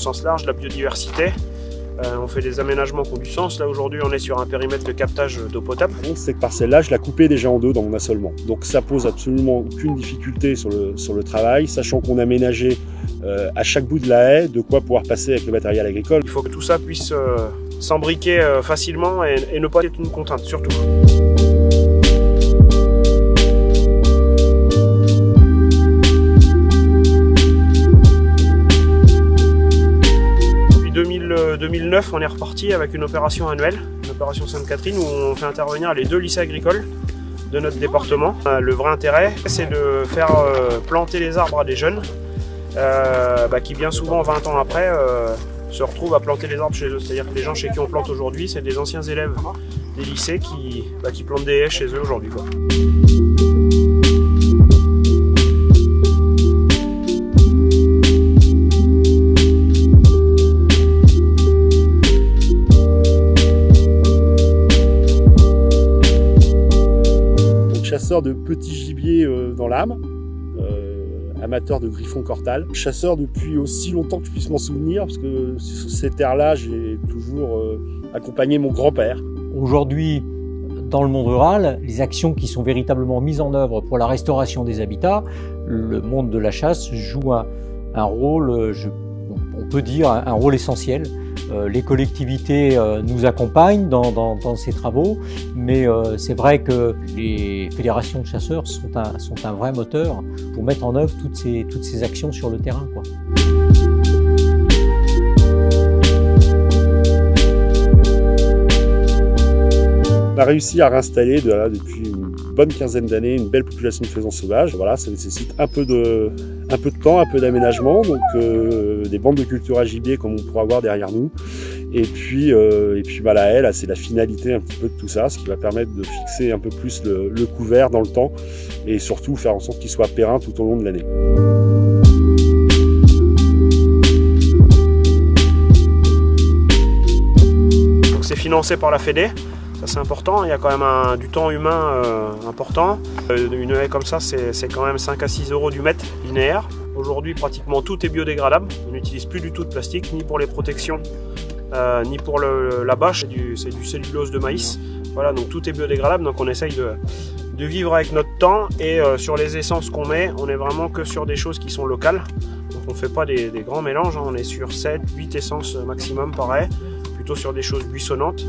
sens large, la biodiversité. On fait des aménagements qui ont du sens. Là aujourd'hui on est sur un périmètre de captage d'eau potable. Cette parcelle-là, je l'ai coupée déjà en deux dans mon assolement. Donc ça pose absolument aucune difficulté sur le travail, sachant qu'on a aménagé à chaque bout de la haie de quoi pouvoir passer avec le matériel agricole. Il faut que tout ça puisse s'embriquer facilement et ne pas être une contrainte surtout. En 2009, on est reparti avec une opération annuelle, une opération Sainte-Catherine, où on fait intervenir les 2 lycées agricoles de notre département. Le vrai intérêt, c'est de faire planter les arbres à des jeunes qui bien souvent, 20 ans après, se retrouvent à planter les arbres chez eux. C'est-à-dire que les gens chez qui on plante aujourd'hui, c'est des anciens élèves des lycées qui plantent des haies chez eux aujourd'hui. Chasseur de petits gibiers dans l'âme, amateur de griffons cortales, chasseur depuis aussi longtemps que je puisse m'en souvenir, parce que sur ces terres-là, j'ai toujours accompagné mon grand-père. Aujourd'hui, dans le monde rural, les actions qui sont véritablement mises en œuvre pour la restauration des habitats, le monde de la chasse joue un rôle, on peut dire, un rôle essentiel. Les collectivités nous accompagnent dans ces travaux, mais c'est vrai que les fédérations de chasseurs sont un vrai moteur pour mettre en œuvre toutes ces actions sur le terrain, quoi. On a réussi à réinstaller depuis une bonne quinzaine d'années une belle population de faisans sauvages. Voilà, ça nécessite un peu de temps, un peu d'aménagement, donc des bandes de culture à gibier comme on pourra voir derrière nous. Et puis la haie, là, c'est la finalité un petit peu de tout ça, ce qui va permettre de fixer un peu plus le couvert dans le temps et surtout faire en sorte qu'il soit périn tout au long de l'année. Donc c'est financé par la Fédé. C'est important, il y a quand même du temps humain important. Une haie comme ça, c'est quand même 5 à 6 € du mètre linéaire. Aujourd'hui, pratiquement tout est biodégradable. On n'utilise plus du tout de plastique, ni pour les protections, ni pour la bâche. C'est du cellulose de maïs. Voilà, donc tout est biodégradable. Donc on essaye de vivre avec notre temps. Et sur les essences qu'on met, on est vraiment que sur des choses qui sont locales. Donc on ne fait pas des grands mélanges. On est sur 7, 8 essences maximum par haie. Plutôt sur des choses buissonnantes.